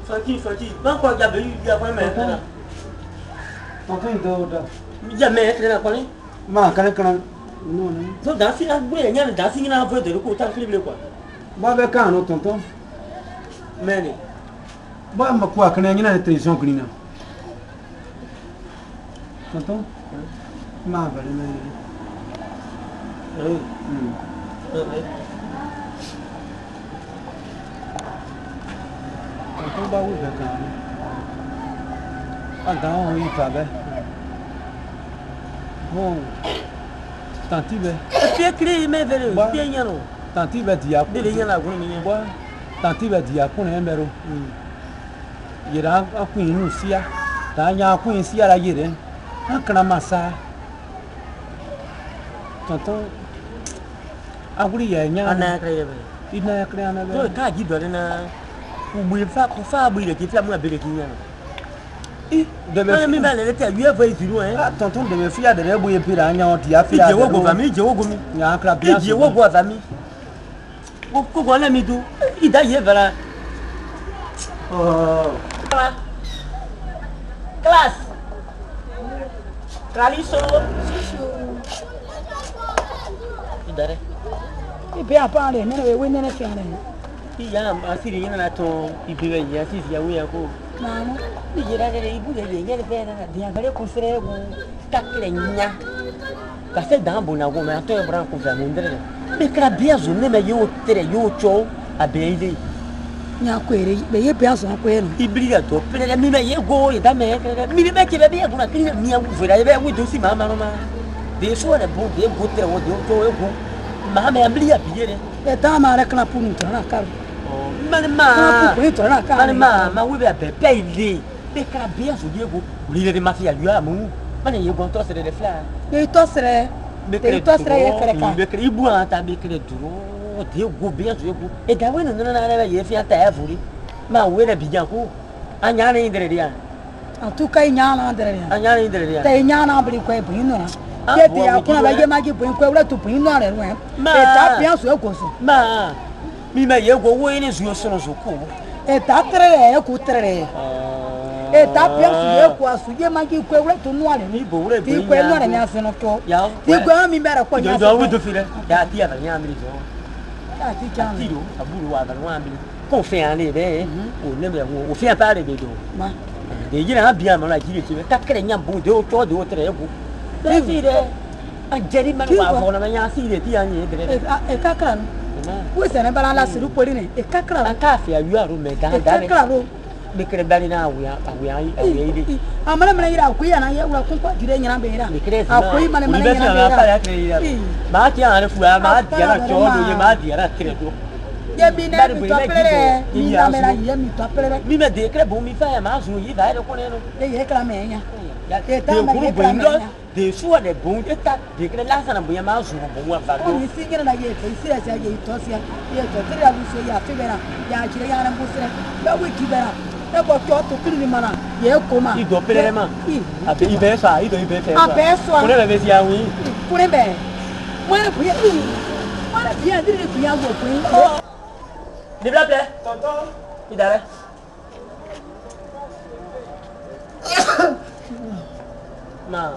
Fati, pas quoi j'avais eu après maintenant. Tonton il dort. Jamais là quoi. Ma quand non. Donc dans si vous il y a dans si il a un peu de coup tant qu'il quoi. Moi avec quand tonton? Mais moi ma quoi quand il y a une télévision green. Tonton? Ma belle oui. Tonton ba où d'accord. Ah dans il va bien. Bon. Tanti be. Puis créer mais vers bien non. tanti be dia de rien la gune ni boa tanti be dia kun emero yira akun inu sia ta nya akun sia la yire akana masa tonton aguri ya nya ana kre ina kre ana be to ka ji do na u fa ko fa bu ile ki fa mu abere ki nya de me mi ba le te yu eva ifiru tonton de me fia de re boye pira anya on dia fia je wo go fami je wo go mi nya akra bia je wo go fami ko go na mi do ida ye vera oh class Claliso idare ibe apare nene we nene fiare iya asiri yana na to ibiwe ya sisi ya wuya ko mama ijira de ibu de nyere vera dia gare ko sere go takle nya ka se dambo na go ma to e bran ko fa mundere be kra biazo ne me yo tere yo cho abeide nya kwere be ye biazo kwere ibiriga to pele mi me ye go ye da me mi me ke be ye go na kri mi ya vera be wo do si mama no ma de so ne bo de go tere wo de to e go ma me ambliya biere e ta ma re kla punu to na kar Malma, malma, we be pepe ile. Be kra bia so diego. Lile de mafia lua mu. Mane ye gon to sere de fla. e to sere ye kere ka Be kra ibu anta be kra duro. De go bia so ego. E ga we no na ye fi anta e furi. Ma we na bijan ko. Anya na indere dia. atu kai nya na ndere ya Anya na indere dia. te nya na bri kwai bu no na ye te ya kuna ba ye ma ji bu kwai wala tu bu no re no e ta bia so e ko so Ma mi me ye go we ni so so so ko. e ta tere e ku tere e ta bia so ye ku asu ye ma ji kwai wala tu no re Ni bo we ti kwai no re nya so no to Ya. ti kwai mi bera ko nya Do we do fire. Ya ti ya nya mi so. ta ti jan Tiro aburu wa dan wa mi ko fe an le be o ne be wo o fe pa le be do ma de yira bia ma la jiri ti ka kre nya bu de o to de o tre bu de ti de a jeri ma wa fo na ma nya si de ti an ye de e ka kra no we se ne bala la siru pori ne e ka kra an ka fe ayu aro me ga e da ka kra ro be kre bali na awu ide amana mena ira ku ya na ye wura kun kwa jire nyina be ira be kre akoi mane mane nyina be pa ya ira kre ira ma ti an fu ma di ara cho do ye ma di ara kre do ye bi ne mi to pere mi na mena ye mi to pere mi me de kre bu mi fa ma zu yi va de ko ne no e ye kra me nya de kuru bu ndo de suwa de bu de ta de kre la sana bu ya ma zu bu wa va o do ni singira na ye fe sira sa ye to sia ye to tere alu so ya fe bera ya jire ya na mbusire be we ki bera e bo to kiri ni mana ye ko ma Ido pele ma. Abe ibe so ido ibe fe. Abe so. Ko le be si awin. kure be mo na buya mo na buya dire buya go pin Ni bla ple. Tonton. Idare. Ma.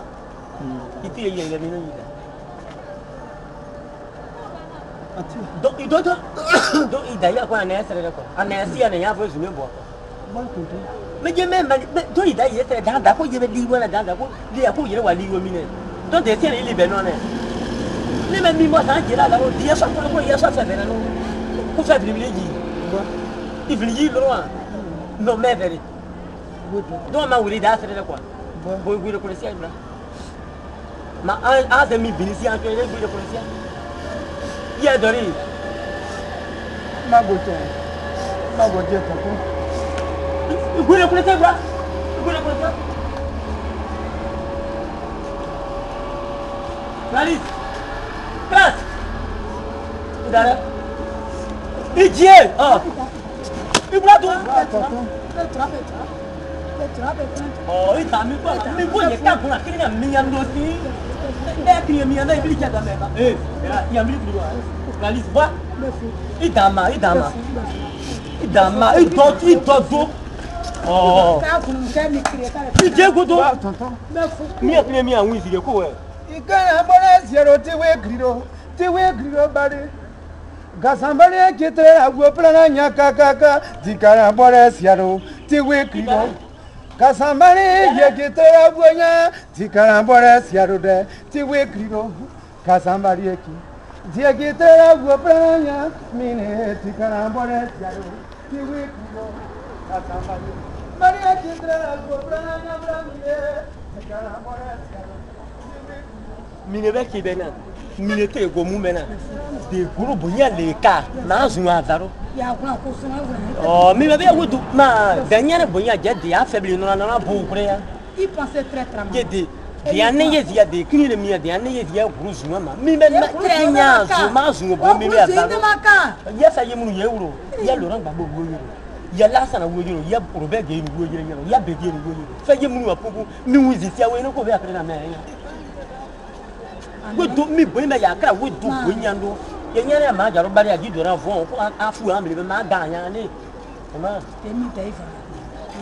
Iti ye ye ni no ida. Do ido do. Do ida ya kwa na sere ko. Ana si ana ya fo su me bo. Me je me do ida ye sere da ko ye be li wona da ko li ya ko ye wa li wo mi ne. Do de sere li be no ne. Ni me mi mo sa jira la o dia so ko ye so fe be no. Ko fa privilege. Ifili lo wa. No me veri. Do ma wuli da sere ko. Bo gure ko sia bra. Ma a de mi binisi an ko ye gure ko sia. Ye dori. ma go je to ko Gure ko sia bra. Gure ko sia. Valis. Class. Idara. Ijie. Ah. Ibra tu. Oh, ita mi pa. Mi bo ye ka kuna kini na mi am do si. Kini mi na ibili ka da me ba. Ya mi ibili wa. Valis wa. Idama. Idama, itodo. Oh. ka kun ke mi kire ka Ije godo. tonton Mi akini mi awun isire ko we. ikara bore zero ti we griro bari gasambare kitre agwo plana nya kaka dikara bore zero ti we griro gasambare ye kitre agwo nya dikara bore zero de ti we griro gasambare ki die kitre agwo plana nya mine dikara bore zero ti we griro gasambare Maria kitre agwo plana nya bramine dikara bore zero Mi ne be ki be na. minute go mumena de guru bunya le ka na zu azaro ya kuna kusuna oh mi be wudu ma danyere bunya jedi afebli no na bu kure ya il pensait très mal jedi diane yezia de kini mi diane yezia guru zu ma mi be trenya zu ma zu bo mi be azaro yesa yemu ye wuro ya lo ran gbagbo wo yuro ya lasa na wo yuro ya probe ge ni wo yuro ya be ge ni wo yuro fe yemu wa pupu mi wizi tia we no ko be akere na me ya we do mi bo me ya kra we do bo nyando ye nyere ma jaro bari agi do ran fo afu am le ma ga nya ni ma temi taifa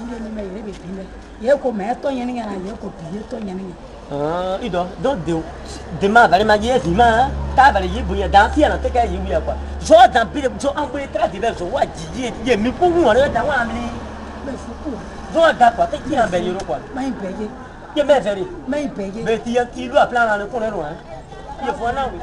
ndio ni me yebe time ye ko me to yen nga ye ko piye to yen nga ido do de ma bari ma ye si ma ta bari ye bo ya dan ti na te ka ye wi akwa so dan bi so an bo tra di be so wa ji ye mi ko wu re dan wa mi be fu ko so da kwa te ki an be yoro kwa mai peye ye me feri mai peye be ti ya ki lu a plan na le ko le ro ye fo na wi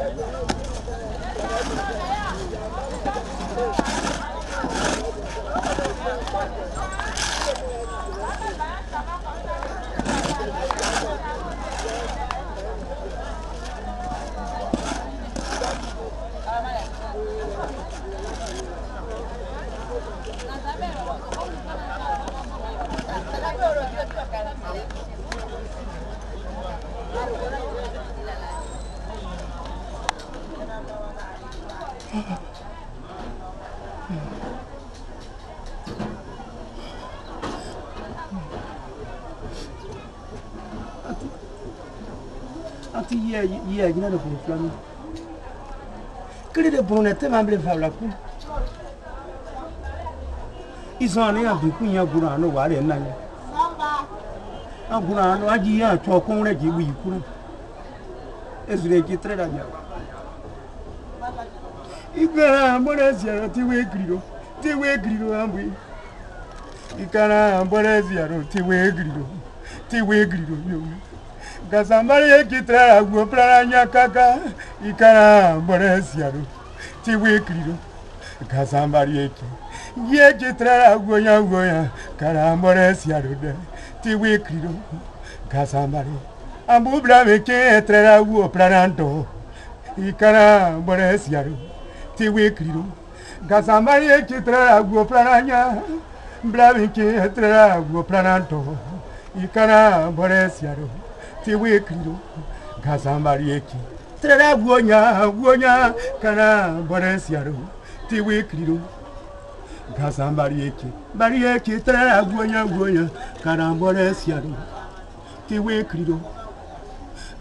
Anti ye gina de pour flamme. Que de bonnet membre fala ku. Ils ont rien vu ku nya gura no wale na ya. Agura no aji ya cho kon le ji wi ku. Ezure ki tre da ya. Igara mbona zia ti we griro ambi. Ikara mbona zia ti we griro yo. Gazambari ekitra agwo planya kaka ikara boresiaro tiwe kriro gazambari eki yekitra agwo ya kara boresiaro de tiwe kriro gazambari ambubla meke etra agwo planando ikara boresiaro tiwe kriro gazambari ekitra agwo planya bla meke etra agwo planando ikara boresiaro tiwe kriro gazambari eki trera guonya kana boresiaro tiwe kriro gazambari eki trera guonya kana boresiaro tiwe kriro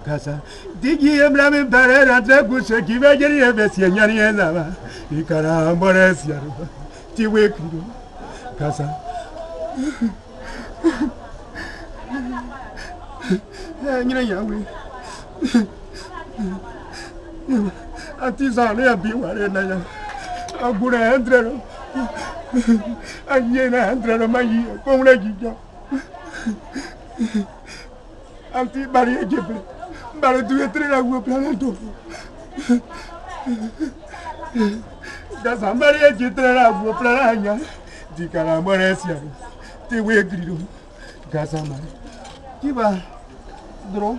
gaza digi emblame barera treguse kivejeri ebesie nyani ezaba ikana boresiaro tiwe kriro gaza nyina yawe atizane ya biware na ya agura endrero anyena endrero mayi komle gijo anti bari ejebre bari tu etrera go planento da sambari ejetrera go plananya dikara moresia ti we griro gasamari kiba dro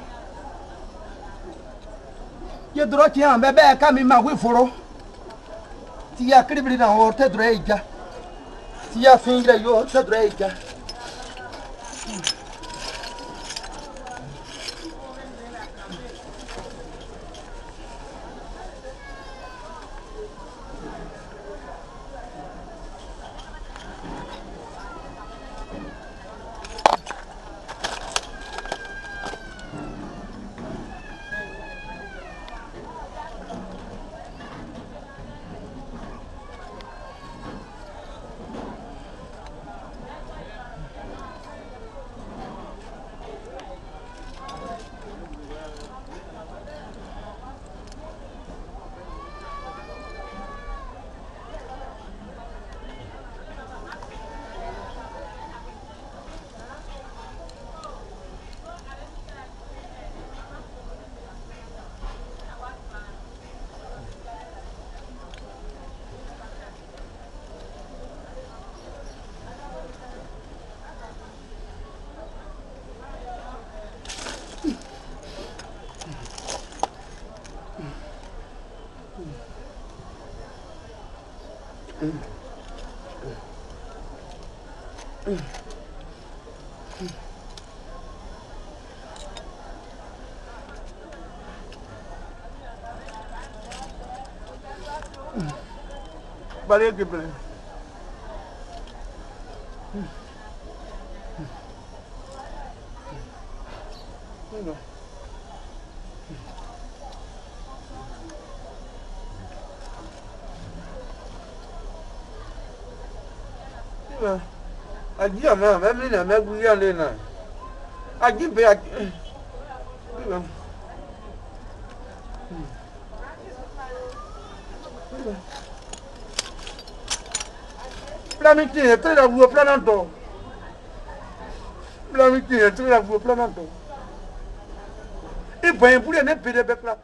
ye dro ti an bebe ka mi ma wi foro ti ya kribri na o te dro eja ti ya fingra yo te dro eja Bale que ple. Aji ama même na me guya le na. Aji be aji. Planiti è tre la vuo plananto. Planiti è tre la vuo plananto. E poi pure ne pede be pla.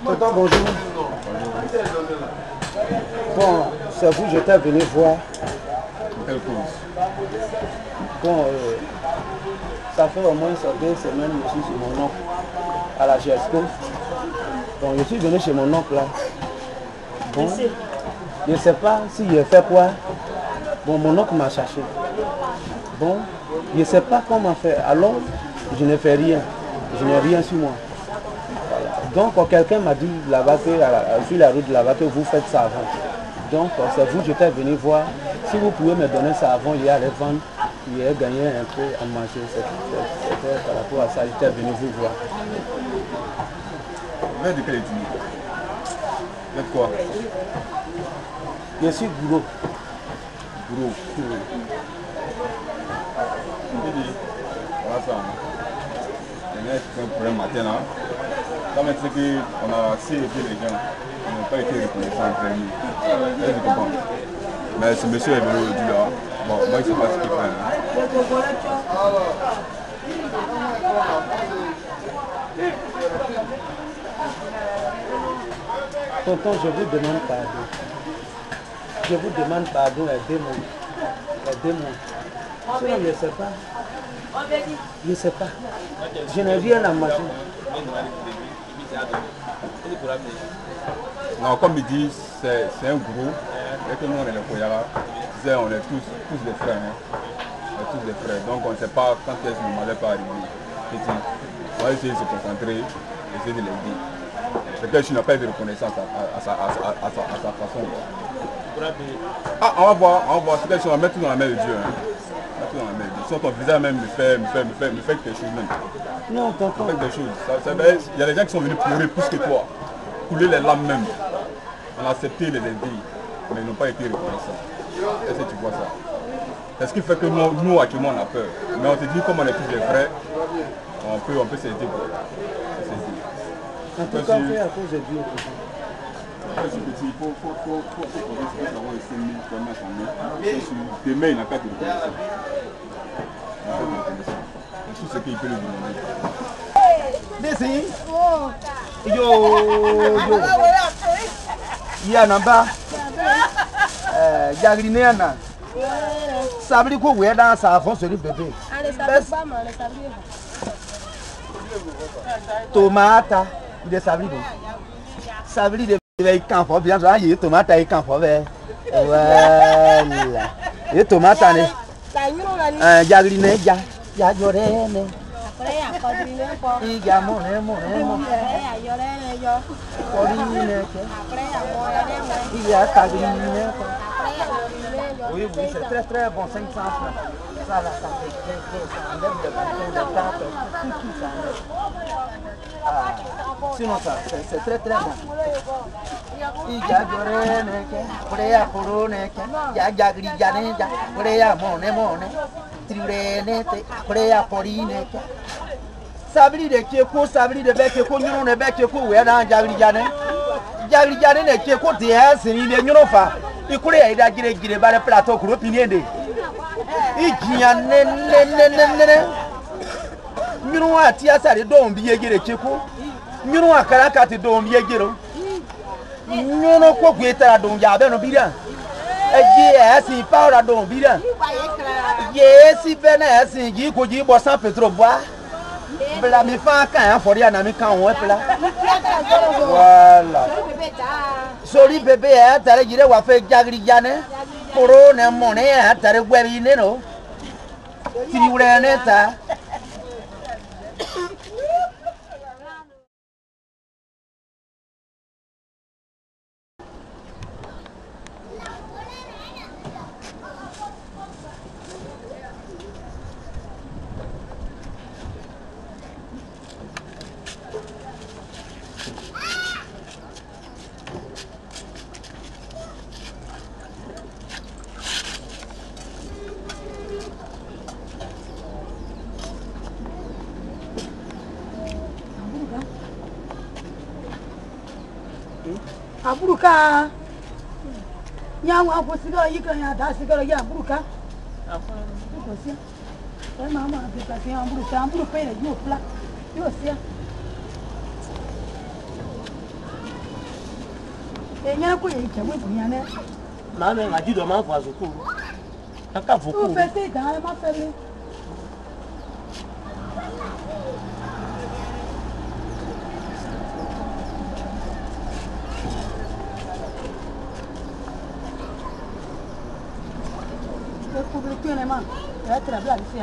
Tonton, bonjour. Bon, c'est vous, j'étais venu voir. Quelle cause? Bon, ça fait au moins 2 semaines que je suis chez mon oncle à la GESCO. Donc je suis venu chez mon oncle là. Bon, je ne sais pas s'il a fait quoi. Bon, mon oncle m'a cherché. Bon, je ne sais pas comment faire. Alors, je ne fais rien. Je n'ai rien sur moi. Donc quelqu'un m'a dit là-bas que sur la route là-bas que vous faites ça avant. Donc c'est vous, j'étais venu voir. Si vous pouvez me donner ça avant, il y a les vendre, il y a gagné un peu à manger. C'était par rapport à ça, j'étais venu vous voir. Vous êtes de quelle ethnie? Vous êtes quoi? Je suis Gouro. Gouro. Voilà ça. Il y a un problème matin là. Là maintenant qu'on a assez aidé les gens, ils n'ont pas été reconnaissants entre nous. Je comprends. Mais ce monsieur est venu aujourd'hui là. Bon, moi je ne sais pas ce qu'il fait. Tonton, je vous demande pardon. Je vous demande pardon, aidez-moi. Aidez-moi. Sinon, je ne sais pas. Je ne sais pas. Je n'ai rien à manger. Non, comme il dit, c'est un gros. Et que nous on est les Koyara, on est tous des frères. Hein. On est tous des frères. Donc on ne sait pas quand est-ce que le mal pas arriver. On va essayer de se concentrer, essayer de l'aider. Peut-être qu'il n'a pas été reconnaissant à sa façon. Ah, on va voir. C'est quelque chose, on va mettre tout dans la main de Dieu. Hein. Tout dans la main de Dieu. Si ton visage même me fait quelque chose même. Non, tonton. Fait quelque chose. Il y a des gens qui sont venus pleurer plus que toi. Couler les larmes même. On a accepté les aider, mais ils n'ont pas été reconnaissants. Est-ce que tu vois ça? C'est ce qui fait que nous actuellement on a peur. Mais on te dit comme on est tous des frères, on peut s'aider. En tout cas, fait à cause de Dieu. Il faut savoir essayer de fermer à son nez. Demain, il n'a pas de reconnaissance. Tout ce qu'il peut lui demander. Desi. Yo. Ya namba. Jagrineana. Sabri ko we dans sa fond sur le bébé. Tomate, il est sabri. Sabri de camp pour bien ça, il tomate et camp pour ver. Voilà. Et tomate ne. Jagrine ya yorene. Y ya mone. Il y a Cagrine. Oui, c'est très très bon, 500 francs. Ça là, ça enlève le bâton, le tape, tout ça. Sinon ça, c'est très très bon. Il y a Yorene, Korea Corone, ya Grigane, Korea Mone, Trirene, Korea Corine. Sabri de Keko, Sabri de Bekeko, nous ne Bekeko, we are dans Jagrigane. Jagrigane ne Keko, the ass, and il est Nurofa. Il courait à Gire par le plateau, Kropinende. Il y a nous a Tiasa de Dom Biegere Keko. Nous a Caracate de Dom Biegero. Nous n'avons pas de Dom Yabeno Bida. Et si paura don bira. Ye si bene si gi ko gi bo san petro bois. Bla mi fa kan for ya na mi kan won pla. Voilà. Sori bébé e tare gire wa fe jagri jane. Koro ne mo ne e tare gwebi ne no. Ti wure ne ta. Aburuka. Yang aku sigara ikan yang dah sigara yang aburuka. Apa sih? Saya mama kita sih aburuka ini yo pula. Yo sih. Yang aku yang cakap punya ni. Mama ngaji do ma fa suku. Aka fuku. Tu fete dah ma fete. Publicou les mains. Elle est très bien ici.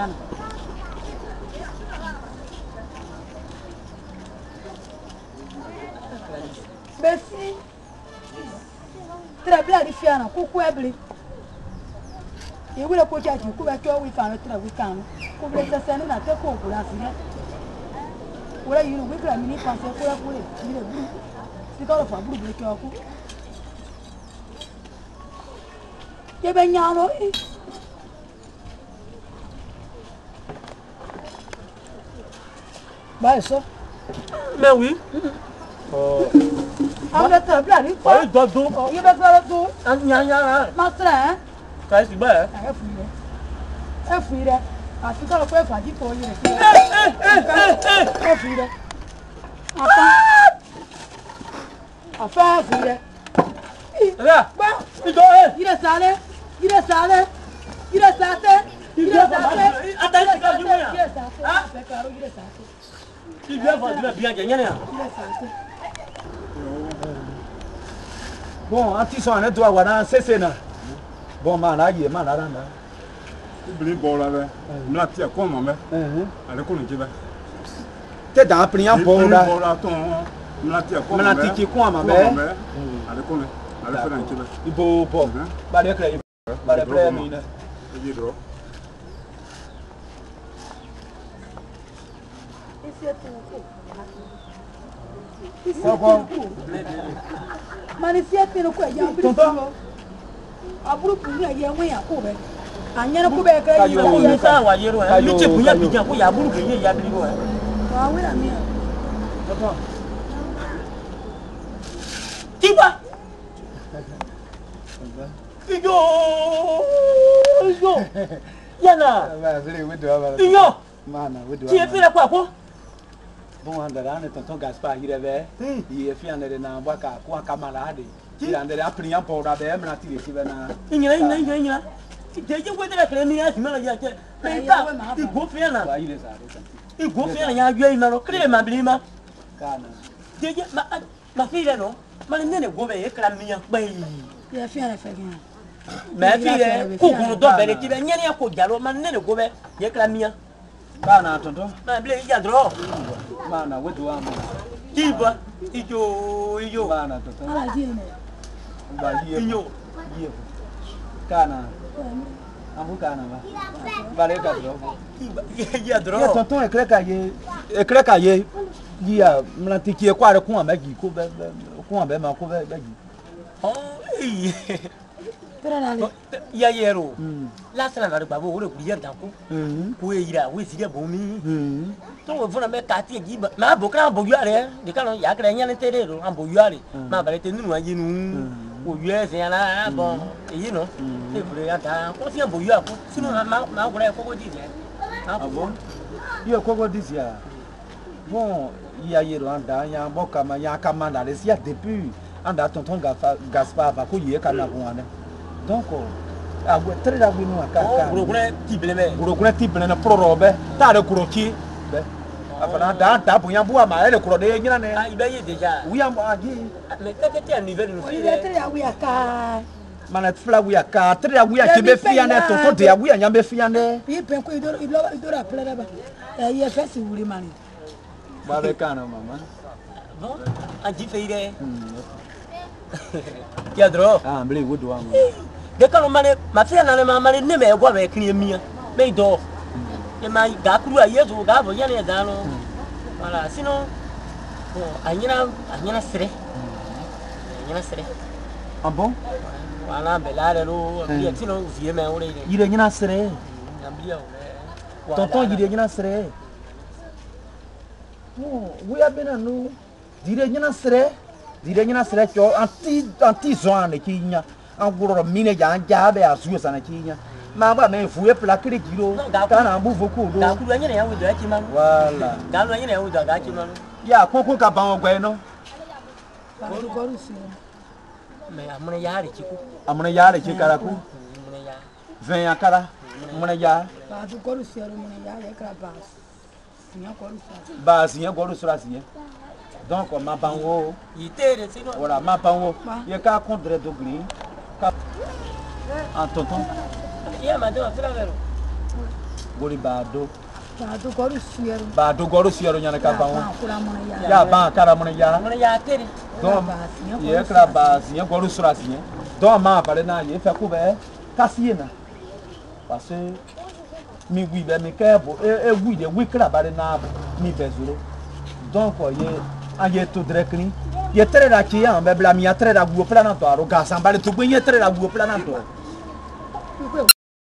Merci. Très bien ici. Coucou Ebli. Et vous le coach du coup avec toi, oui, faire le très week-end. Vous voulez que ça n'a pas pour la signer. Vous voulez une week-end, mini pensée pour la poulet. C'est quand on fait un bout de cœur. Il y a bien un autre. Bah ça. Mais oui. On va te blâmer. Oui, dodo. Il va faire le tour. Nya. Master, hein? Kai si ba. Fuire. Ah, tu quand le faire faire pour lui. Fuire. Enfin, fuire. Là. Il est salé. Il est salé. Il est salé. Il est salé. Attends, c'est quand tu vois. Il est salé. Ah, c'est clair, il est salé. Il vient voir bien gagner. Il est salé. Bon, anti so na doa wana sese na. Bon mana ye mana randa. Bili bola be. Mla ti ko mo me. Ale ko nje be. Te da prian bola. Bola ton. Mla ti ko. Mla ti ki ko ma be. Ale ko ne. Ale fe nje be. Ibo bo. Ba de kre. Ba de pre mi na. Ebi do. Manisia tino kwa ya tonton aburu punya ya we ya ko be anya ko be ka yi Ko ni sa wa yero e. Mi che bunya bijan ko ya buru ke ye ya biri ro e. wa we na mi Tonton. Tiba. Yo. Yana. Ba bele we do ba. Yo. Mana we do. Ti e fere kwa ko. Bon andara ne tonton Gaspard hirebe. Yi fi anere na bwaka ko camarade. Yi andere aprian bola be mna ti ki be na. Inyira. Ti je we de kre ni ya si mala ya che. Pe ta. Ti go fe na. Ba ile sa. I go fe na ya yue na ro kre ma bili ma. Kana. Je ma fi le no. Ma ni ne go be e kra mi ya pe. ya fi ara fe gan Ma fi le ku ku do be le ti be nyane ya ko jalo ma ne go be ye kra mi ya. Kana tonton. Ma bile ya dro. Mana we do am. Tiba. Iyo. Mana tonton. ala ji ne Ba yi. Iyo. Yi. Kana. Amu kana ba. Ba le ka dro. Ya dro. Ye tonton ekre ka ye ya mlanti ki e kwa re kun amagi ko be kun abe ma ko be gi. Oh, tera na le ya yero. La sala na ba bo wo ku yer dan ko. Ku e ira we si de bo mi. To wo fona me ka ti gi ba. Ma bo kra bo yare. De ka no ya kra nya ne tere ro an bo yare. Ma ba le te nu anje nu. Wo yue se na bon. E no. E fure ya ta. Ko si an bo yare ko. Sino ma ko re ko ko di ne. Ah bon? Yo ko dis ya. Bon, ya yero anda ya boka ma ya kamanda le sia depuis anda tonton Gaspard va ko ye kana bon ane. Donc agwe tere da gwe nu aka ka gro gre ti bleme gro gre ti bleme pro robe ta de kuro ki be afana da bu yan bu ama ele kuro de nyina ne ah ibe ye deja wi am agi mais tete an niveau nous Il est très à oui à car. mana fla wi aka tere da wi ake be fia ne to de wi anya be fia ne Il peut quoi il doit appeler là-bas. Il a fait si vous voulez mani. ba be kana mama bon an ji feire ki adro ah mbele wo do am de kan mane ma fia na ma mane ne me gwa me kri mia me do e ma ga kru a yezu ga bo yana da no voilà sinon bon anyina sere ah bon voilà belare ro bi sinon vie me ore ile yire nyina sere ambia o tonton yire nyina sere oh we abena no dire nyina sere cho anti zone kinya anguro mine ja be azu sana kinya ma ba me fu e plakere giro kana bu voku do ga kru anyina ya wo do achi manu wala ga lo anyina ya wo do ga achi manu ya koko ka ba ogwe no mais amuna ya ri chiku amuna ya le chikara ku amuna ya ven ya kara amuna ya Ba tu koru siaro mona ya ya kra bas. Nya koru sa. ba sinya goru sura sinya donc ma bango itere sinon voilà ma bango ye ka contre do green ka en tonton ya ma do afira vero gori bado Ba tu koru siaro. bado goru siaro nyana ka bango Ba kura mona ya. ya ba kara muna ya amuna ya tere donc ye kra ba sinya goru sura sinya donc ma pare na ye fe ku be kasiena parce que mi wi be mi ke bo e wi de wi kra bare na mi bezuro donc ye aye to drekni ye tere da ki an be bla mi ya tere da guo plana to aro ga san bare to gbe ye tere da guo plana to